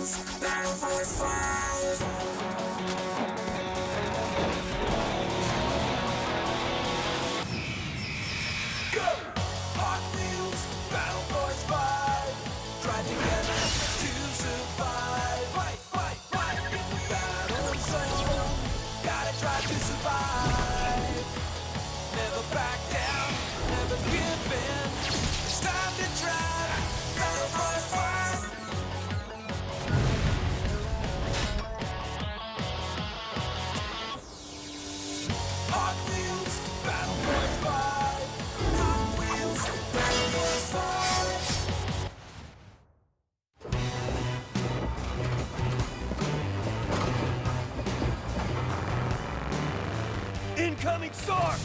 Wheels, Battle Force 5. Go! Hot Wheels, Battle Force 5. Drive together to survive. Fight, fight, fight in the battle zone. Gotta drive to survive. Never back down, never give in. It's time to drive. Battle Force 5. Hot Wheels, Battle Force 5. Hot Wheels, Battle Force 5. Incoming SAR!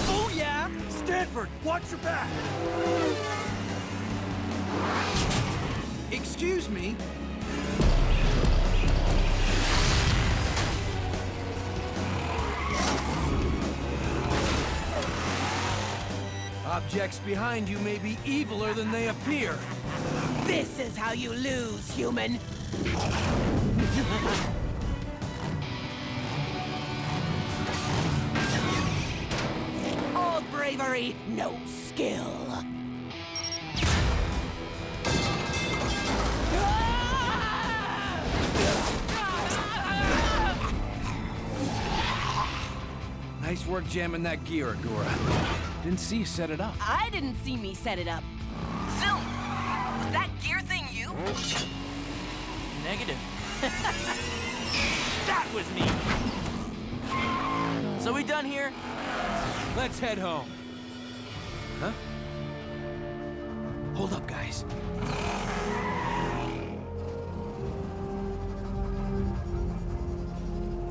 Oh yeah! Stanford, watch your back! Excuse me? Objects behind you may be eviler than they appear. This is how you lose, human! All bravery, no skill. Nice work jamming that gear, Agora. Didn't see you set it up. I didn't see me set it up. Zoom! Was that gear thing you? Negative. That was me! So we done here? Let's head home. Huh? Hold up, guys.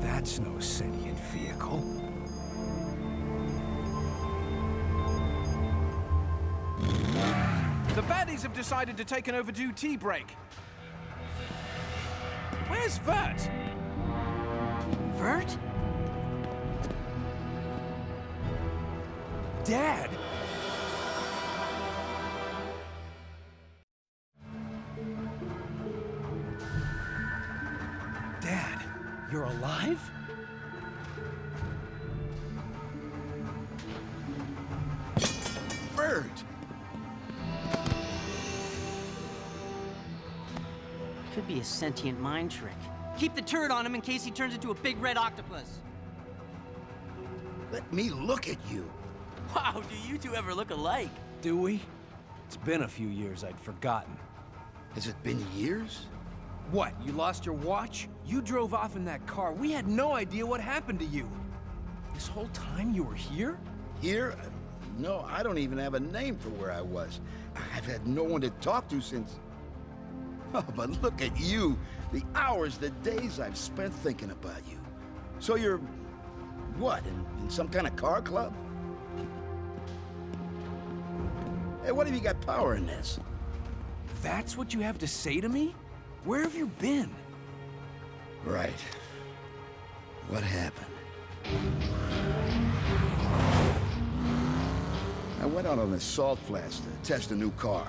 That's no sentient vehicle. The baddies have decided to take an overdue tea break. Where's Vert? Vert? Dad! Dad, you're alive? Bert! Could be a sentient mind trick. Keep the turret on him in case he turns into a big red octopus. Let me look at you. Wow, do you two ever look alike? Do we? It's been a few years, I'd forgotten. Has it been years? What, you lost your watch? You drove off in that car. We had no idea what happened to you. This whole time you were here? Here? No, I don't even have a name for where I was. I've had no one to talk to since... Oh, but look at you. The hours, the days I've spent thinking about you. So you're... what, in some kind of car club? Hey, what have you got power in this? That's what you have to say to me? Where have you been? Right. What happened? I went out on a salt flats to test a new car.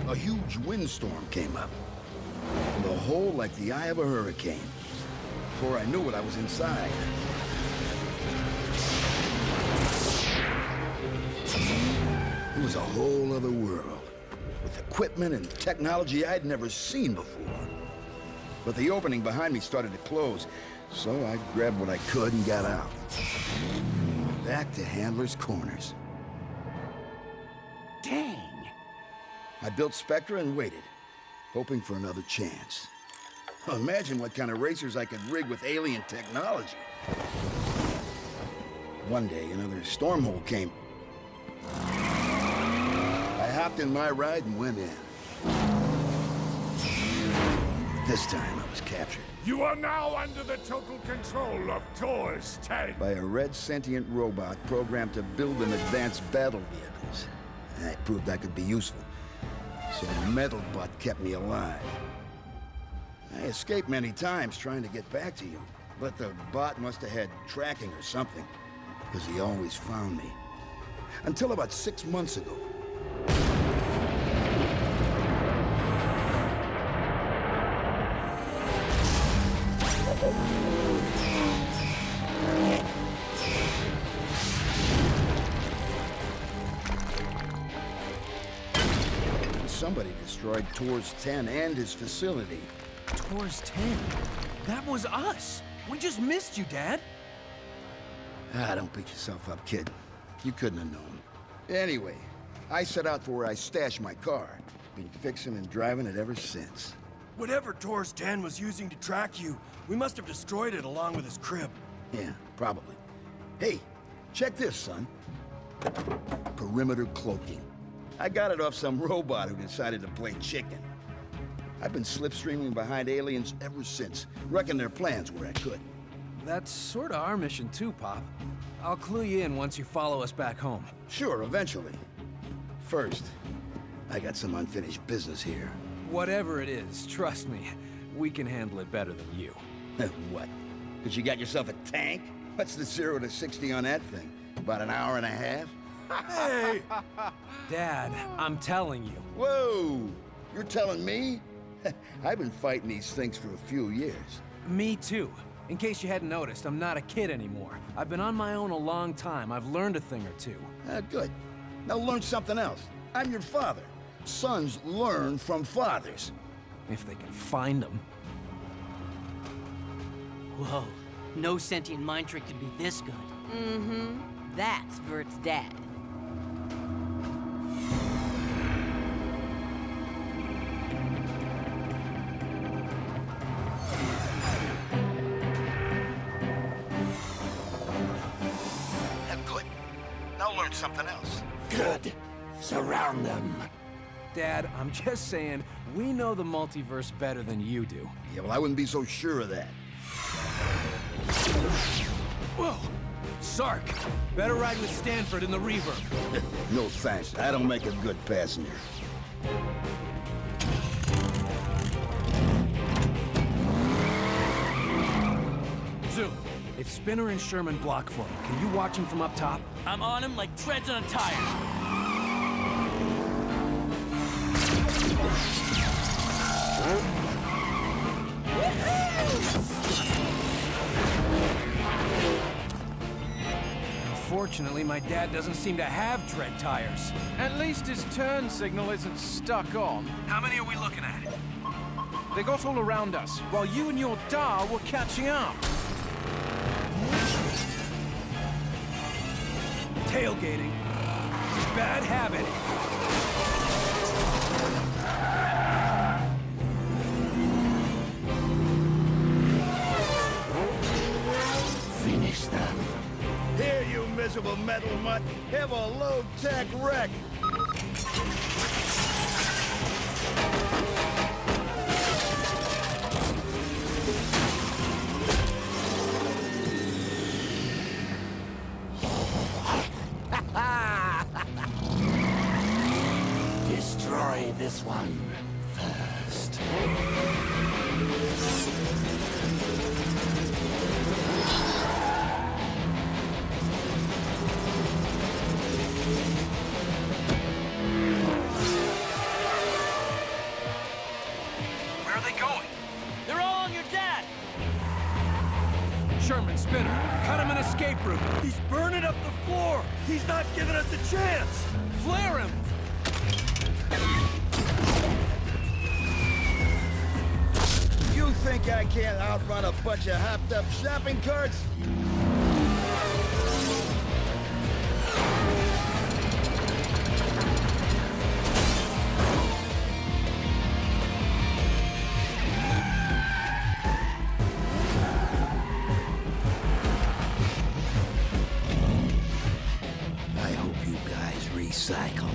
A huge windstorm came up. The hole like the eye of a hurricane. Before I knew it, I was inside. It was a whole other world, with equipment and technology I'd never seen before. But the opening behind me started to close, so I grabbed what I could and got out. Back to Handler's Corners. Dang! I built Spectra and waited, hoping for another chance. Imagine what kind of racers I could rig with alien technology. One day, another storm hole came. I hopped in my ride and went in. This time, I was captured. You are now under the total control of Tor's tank. By a red sentient robot programmed to build and advance battle vehicles. I proved I could be useful. So the metal butt kept me alive. I escaped many times trying to get back to you, but the bot must have had tracking or something, because he always found me. Until about 6 months ago. somebody destroyed Tor's 10 and his facility. Tor's 10? That was us! We just missed you, Dad! Ah, don't beat yourself up, kid. You couldn't have known. Anyway, I set out for where I stashed my car. Been fixing and driving it ever since. Whatever Tor's 10 was using to track you, we must have destroyed it along with his crib. Yeah, probably. Hey, check this, son. Perimeter cloaking. I got it off some robot who decided to play chicken. I've been slipstreaming behind aliens ever since, wrecking their plans where I could. That's sorta our mission too, Pop. I'll clue you in once you follow us back home. Sure, eventually. First, I got some unfinished business here. Whatever it is, trust me, we can handle it better than you. What? Because you got yourself a tank? What's the 0 to 60 on that thing? About an hour and a half? Hey! Dad, I'm telling you. Whoa! You're telling me? I've been fighting these things for a few years. Me too. In case you hadn't noticed, I'm not a kid anymore. I've been on my own a long time. I've learned a thing or two. Good. Now learn something else. I'm your father. Sons learn from fathers. If they can find them. Whoa. No sentient mind trick could be this good. Mm-hmm. That's Vert's dad. Good. Now learn something else. Good. Surround them. Dad, I'm just saying, we know the multiverse better than you do. Yeah, well, I wouldn't be so sure of that. Whoa! Sark! Better ride with Stanford in the reverb. No thanks. I don't make a good passenger. Zoom, if Spinner and Sherman block for him, can you watch him from up top? I'm on him like treads on a tire. Unfortunately, my dad doesn't seem to have tread tires. At least his turn signal isn't stuck on. How many are we looking at? They got all around us, while you and your da were catching up. Tailgating. Bad habit. Finish them. Here, you miserable metal mutt. Have a low-tech wreck. Destroy this one first. Where are they going? They're all on your dad! Sherman, Spinner, cut him an escape route. He's burning up the floor! He's not giving us a chance! Flare him! You think I can't outrun a bunch of hopped-up shopping carts? I hope you guys recycle.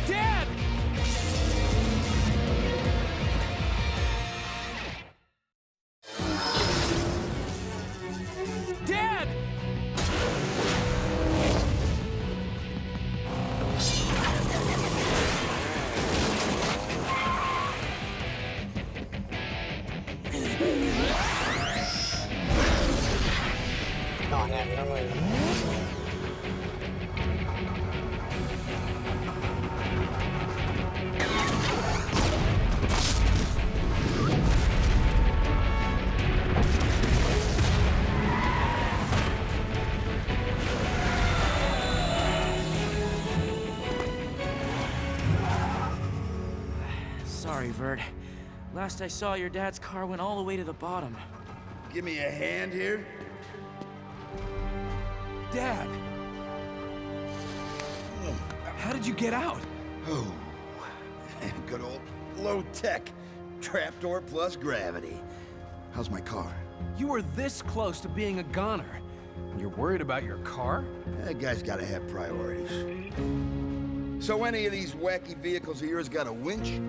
Dad! Dad! Sorry, Vert. Last I saw, your dad's car went all the way to the bottom. Give me a hand here. Dad! How did you get out? Oh, good old low-tech. Trapdoor plus gravity. How's my car? You were this close to being a goner. You're worried about your car? That guy's gotta have priorities. So any of these wacky vehicles of yours got a winch?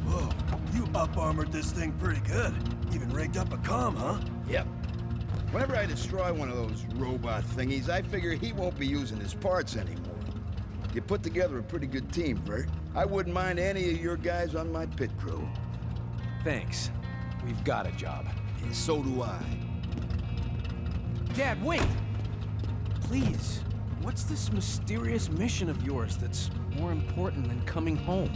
Whoa, you up-armored this thing pretty good. Even rigged up a comm, huh? Yep. Whenever I destroy one of those robot thingies, I figure he won't be using his parts anymore. You put together a pretty good team, Vert. I wouldn't mind any of your guys on my pit crew. Thanks. We've got a job. And so do I. Dad, wait! Please, what's this mysterious mission of yours that's more important than coming home?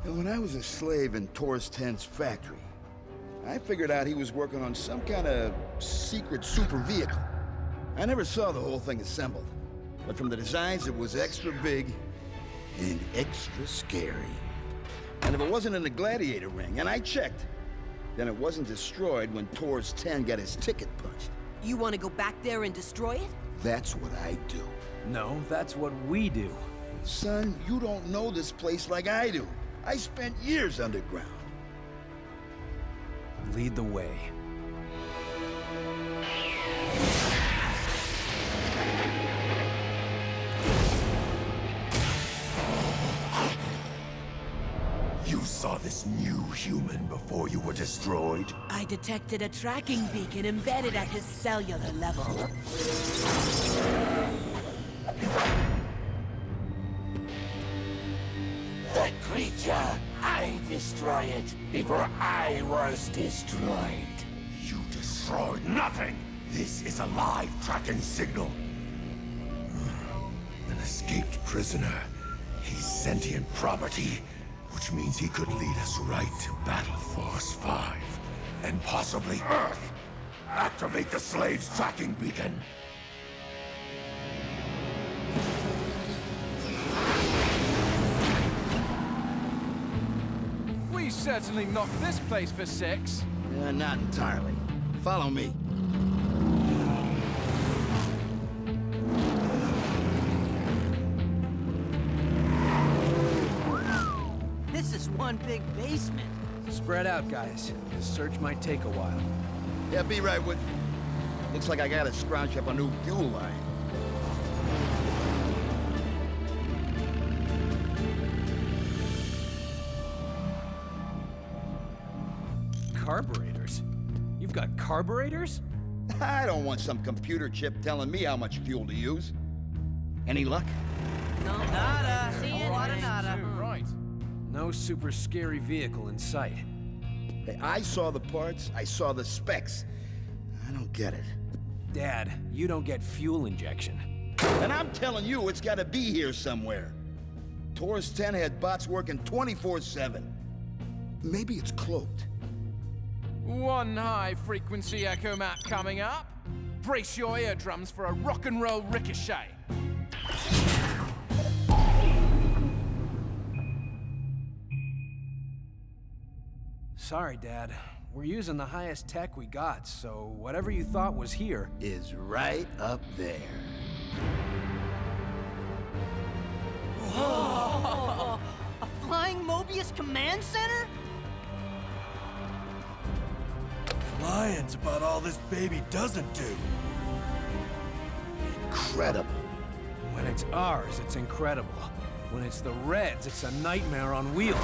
When I was a slave in Taurus 10's factory, I figured out he was working on some kind of secret super vehicle. I never saw the whole thing assembled, but from the designs it was extra big and extra scary. And if it wasn't in the gladiator ring, and I checked, then it wasn't destroyed when Taurus 10 got his ticket punched. You want to go back there and destroy it? That's what I do. No, that's what we do. Son, you don't know this place like I do. I spent years underground. Lead the way. You saw this new human before you were destroyed? I detected a tracking beacon embedded at his cellular level. That creature, I destroy it before I was destroyed. You destroyed nothing! This is a live tracking signal. An escaped prisoner. He's sentient property, which means he could lead us right to Battle Force 5. And possibly Earth! Activate the slave's tracking beacon! We certainly knocked this place for 6. Not entirely. Follow me. This is one big basement. Spread out, guys. This search might take a while. Yeah, be right with you. Looks like I gotta scrounge up a new fuel line. Carburetors? You've got carburetors? I don't want some computer chip telling me how much fuel to use. Any luck? No, Nada. See A it? lot of nada. Right. No super scary vehicle in sight. Hey, I saw the parts, I saw the specs. I don't get it. Dad, you don't get fuel injection. And I'm telling you, it's gotta be here somewhere. Taurus 10 had bots working 24/7. Maybe it's cloaked. One high-frequency echo map coming up. Brace your eardrums for a rock and roll ricochet. Sorry, Dad. We're using the highest tech we got, so whatever you thought was here... Is right up there. A flying Mobius command center? Lying's about all this baby doesn't do. Incredible. When it's ours, it's incredible. When it's the Reds, it's a nightmare on wheels.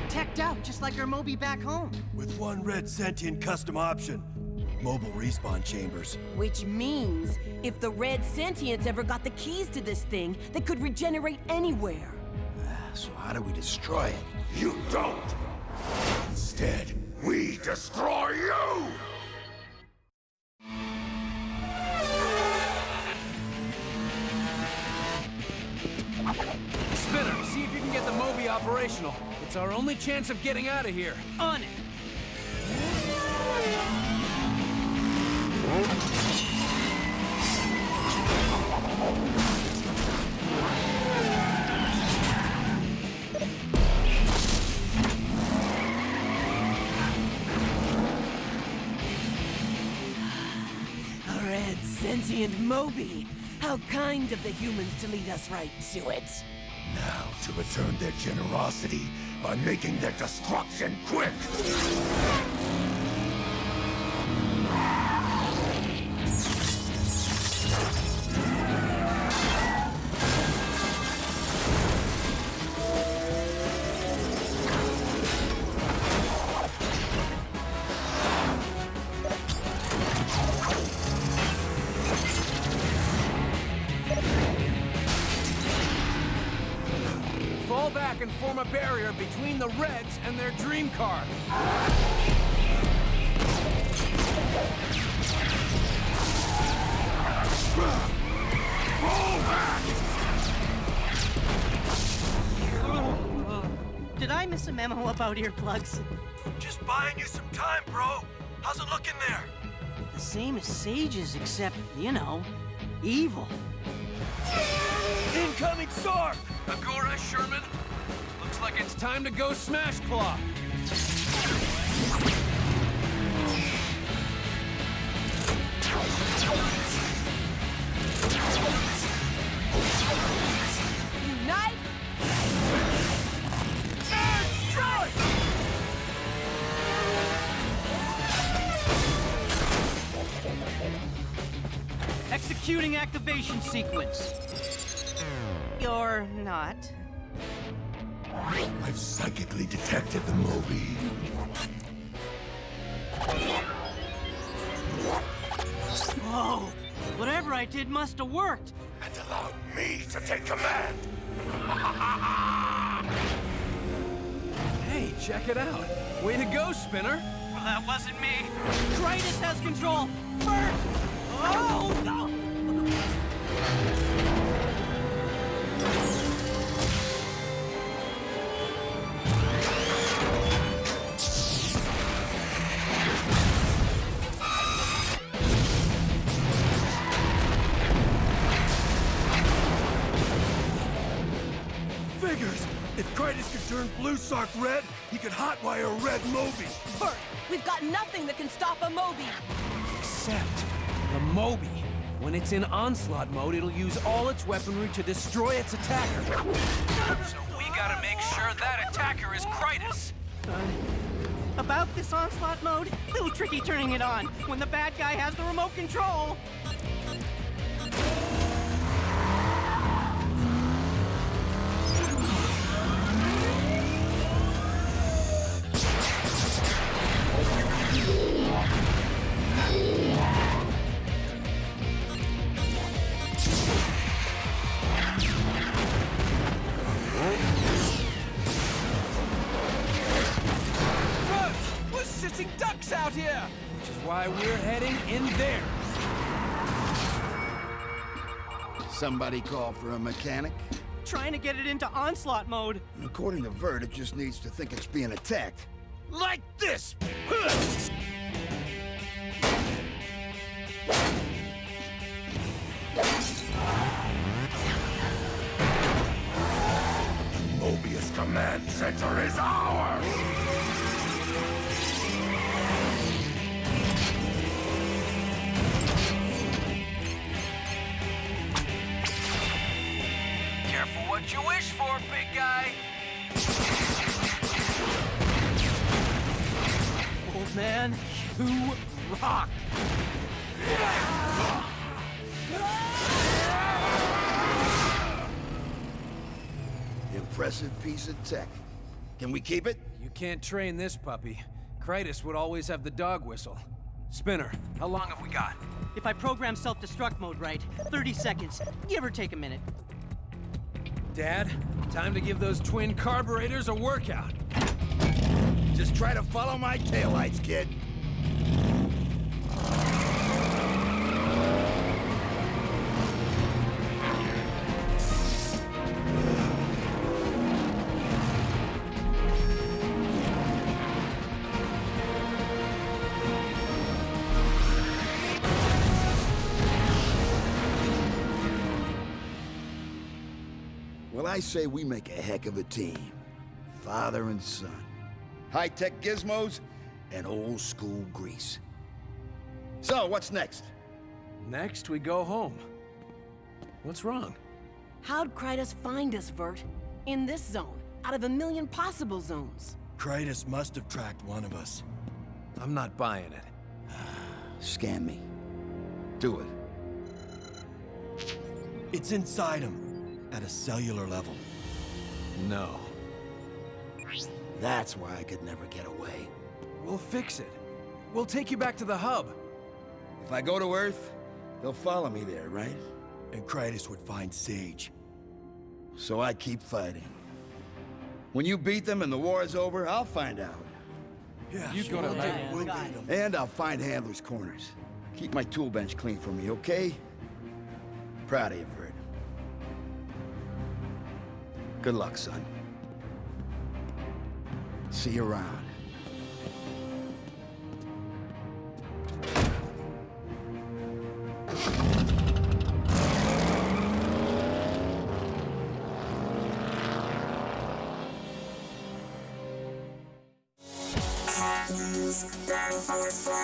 Teched out, just like our Moby back home. With one red sentient custom option. Mobile respawn chambers. Which means, if the red sentients ever got the keys to this thing, they could regenerate anywhere. So how do we destroy it? You don't! Instead, we destroy you! Moby operational. It's our only chance of getting out of here. On it! A red sentient Moby. How kind of the humans to lead us right to it. Now to return their generosity by making their destruction quick! Fall back and form a barrier between the Reds and their dream car. Did I miss a memo about earplugs? Just buying you some time, bro. How's it looking there? The same as Sage's, except, you know, evil. Incoming SAR! Agora, Sherman. Looks like it's time to go Smash Claw. Unite! And strike! Executing activation sequence. You're not. I've psychically detected the Moby. Whoa! Whatever I did must have worked. And allowed me to take command. Hey, check it out. Way to go, Spinner. Well, that wasn't me. Kratos has control. First! Oh, no! Figures! If Kratos could turn Blue Sark red, he could hotwire a red Moby. Bert, we've got nothing that can stop a Moby. Except the Moby. When it's in onslaught mode, it'll use all its weaponry to destroy its attacker. So we gotta make sure that attacker is Kratos. About this onslaught mode, little tricky turning it on when the bad guy has the remote control. We're sitting ducks out here! Which is why we're heading in there. Somebody call for a mechanic? Trying to get it into onslaught mode. According to Vert, it just needs to think it's being attacked. Like this! Mobius command center is ours! Careful what you wish for, big guy. Old man, you rock. Impressive piece of tech. Can we keep it? You can't train this puppy. Kratos would always have the dog whistle. Spinner, how long have we got? If I program self-destruct mode right, 30 seconds. Give or take a minute. Dad, time to give those twin carburetors a workout. Just try to follow my taillights, kid. I say we make a heck of a team. Father and son. High-tech gizmos and old-school grease. So, what's next? Next, we go home. What's wrong? How'd Krytos find us, Vert? In this zone, out of a million possible zones. Krytos must have tracked one of us. I'm not buying it. Scan me. Do it. It's inside him, at a cellular level. No. That's why I could never get away. We'll fix it. We'll take you back to the hub. If I go to Earth, they'll follow me there, right? And Krytos would find Sage. So I keep fighting. When you beat them and the war is over, I'll find out. Yeah, You got it, mate. We'll beat him. And I'll find Handler's corners. Keep my tool bench clean for me, okay? Proud of you, Vert. Good luck, son. See you around. Battle Force 5.